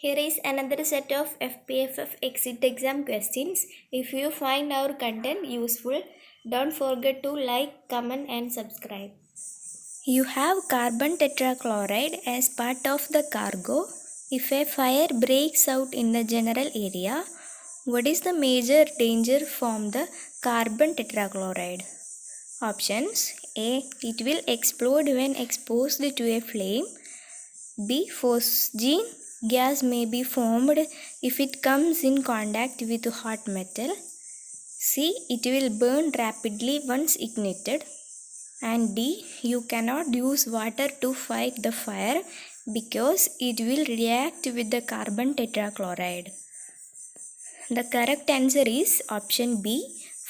Here is another set of FPFF exit exam questions. If you find our content useful, don't forget to like, comment, and subscribe. You have carbon tetrachloride as part of the cargo. If a fire breaks out in the general area, what is the major danger from the carbon tetrachloride? Options: A. It will explode when exposed to a flame. B. Phosgene gas may be formed if it comes in contact with hot metal. C. It will burn rapidly once ignited. And D. You cannot use water to fight the fire because it will react with the carbon tetrachloride. The correct answer is option B.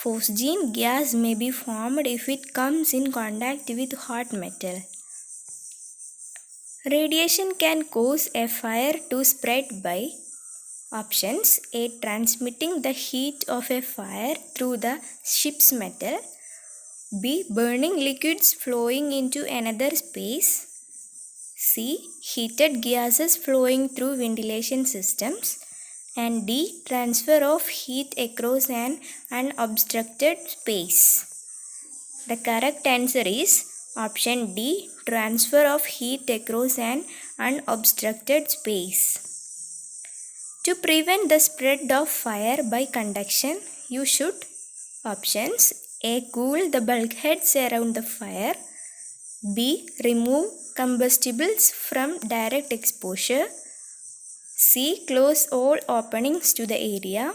Phosgene gas may be formed if it comes in contact with hot metal. Radiation can cause a fire to spread by options: A. Transmitting the heat of a fire through the ship's metal. B. Burning liquids flowing into another space. C. Heated gases flowing through ventilation systems. And D. Transfer of heat across an unobstructed space. The correct answer is option D. Transfer of heat across an unobstructed space. To prevent the spread of fire by conduction, you should options: A. Cool the bulkheads around the fire. B. Remove combustibles from direct exposure. C. Close all openings to the area.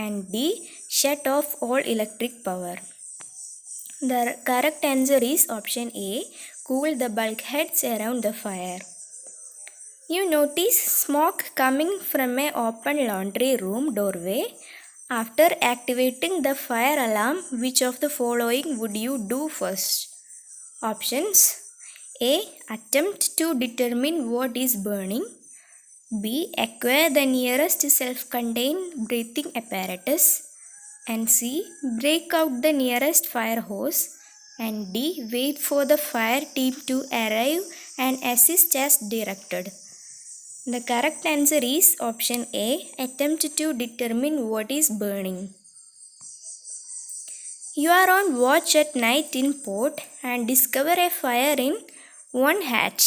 And D. Shut off all electric power. The correct answer is option A. Cool the bulkheads around the fire. You notice smoke coming from an open laundry room doorway. After activating the fire alarm, which of the following would you do first? Options: A. Attempt to determine what is burning. B. Acquire the nearest self-contained breathing apparatus. And C. Break out the nearest fire hose. And D. Wait for the fire team to arrive and assist as directed. The correct answer is option A. Attempt to determine what is burning. You are on watch at night in port and discover a fire in one hatch.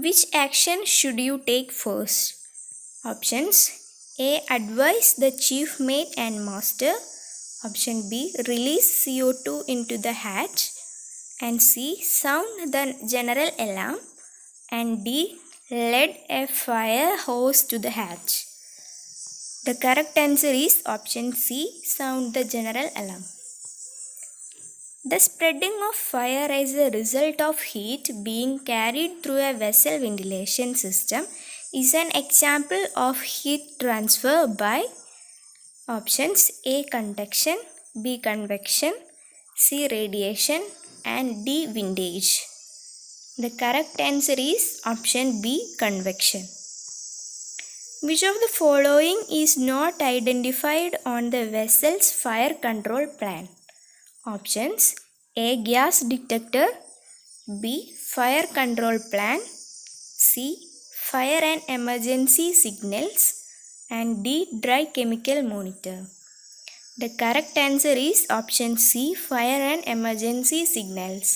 Which action should you take first? Options: A. Advise the chief mate and master. Option B. Release CO2 into the hatch. And C. Sound the general alarm. And D. Lead a fire hose to the hatch. The correct answer is option C. Sound the general alarm. The spreading of fire as a result of heat being carried through a vessel ventilation system is an example of heat transfer by options: A. Conduction, B. Convection, C. Radiation, and D. Windage. The correct answer is option B. Convection. Which of the following is not identified on the vessel's fire control plan? Options: A. Gas detector, B. Fire control plan, C. Fire and emergency signals, and D. Dry chemical monitor. The correct answer is option C. Fire and emergency signals.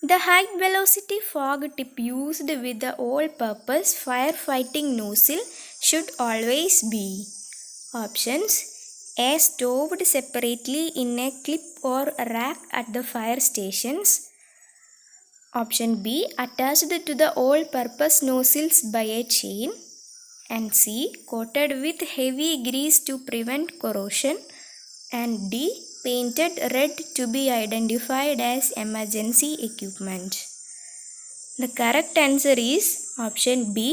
The high velocity fog tip used with the all-purpose firefighting nozzle should always be options: A. Stowed separately in a clip or rack at the fire stations. Option B. Attached to the all-purpose nozzles by a chain. And C. Coated with heavy grease to prevent corrosion. And D. Painted red to be identified as emergency equipment. The correct answer is option B.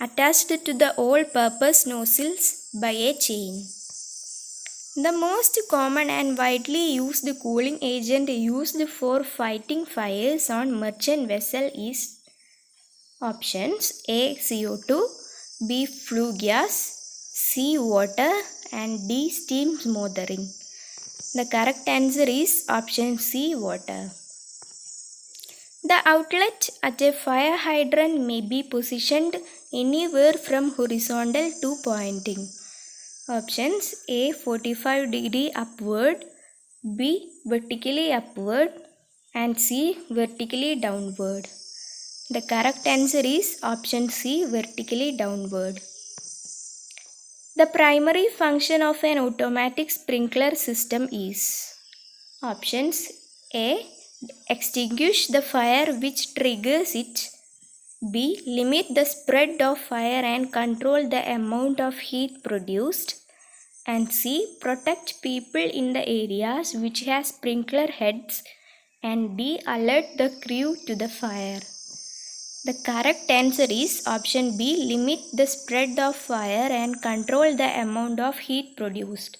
Attached to the all-purpose nozzles by a chain. The most common and widely used cooling agent used for fighting fires on merchant vessel is options: A. CO2, B. flue gas, C. water, and D. steam smothering. The correct answer is option C. water. The outlet at a fire hydrant may be positioned anywhere from horizontal to pointing. Options A 45-degree upward, B vertically upward, and C vertically downward. The correct answer is option C vertically downward. The primary function of an automatic sprinkler system is options A extinguish the fire which triggers it, B limit the spread of fire and control the amount of heat produced, and C protect people in the areas which has sprinkler heads, and D alert the crew to the fire. The correct answer is option B limit the spread of fire and control the amount of heat produced.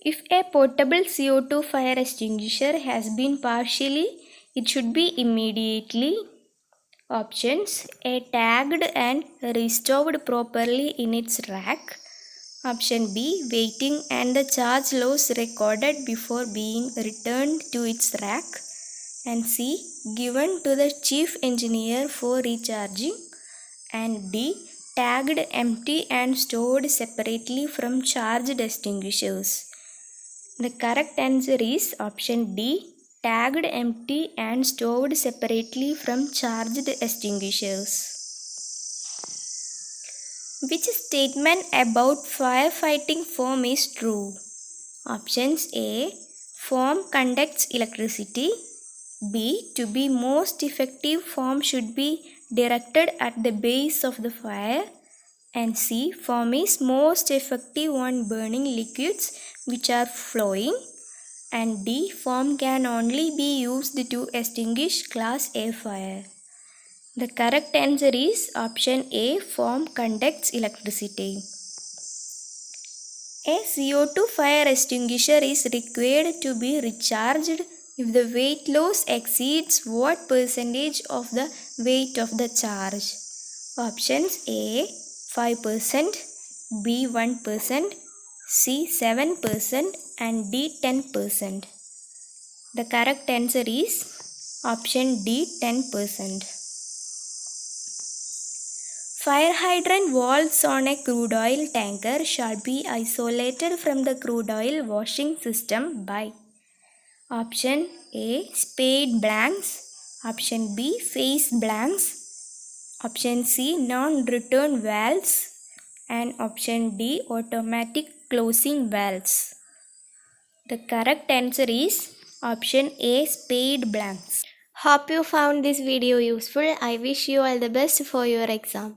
If a portable CO2 fire extinguisher has been partially, it should be immediately. Options A tagged and restored properly in its rack. Option B waiting and the charge loss recorded before being returned to its rack. And C given to the chief engineer for recharging. And D tagged empty and stored separately from charged extinguishers. The correct answer is option D tagged empty and stored separately from charged extinguishers. Which statement about firefighting foam is true? Options A foam conducts electricity, B to be most effective foam should be directed at the base of the fire, and C foam is most effective on burning liquids which are flowing, and D foam can only be used to extinguish class A fire. The correct answer is option A foam conducts electricity. A CO2 fire extinguisher is required to be recharged if the weight loss exceeds what percentage of the weight of the charge? Options A 5%, B 1%, C 7%, and D 10%. The correct answer is option D 10%. Fire hydrant valves on a crude oil tanker shall be isolated from the crude oil washing system by option A spade blanks, option B face blanks, option C non-return valves, and option D automatic closing valves. The correct answer is option A spade blanks. Hope you found this video useful. I wish you all the best for your exam.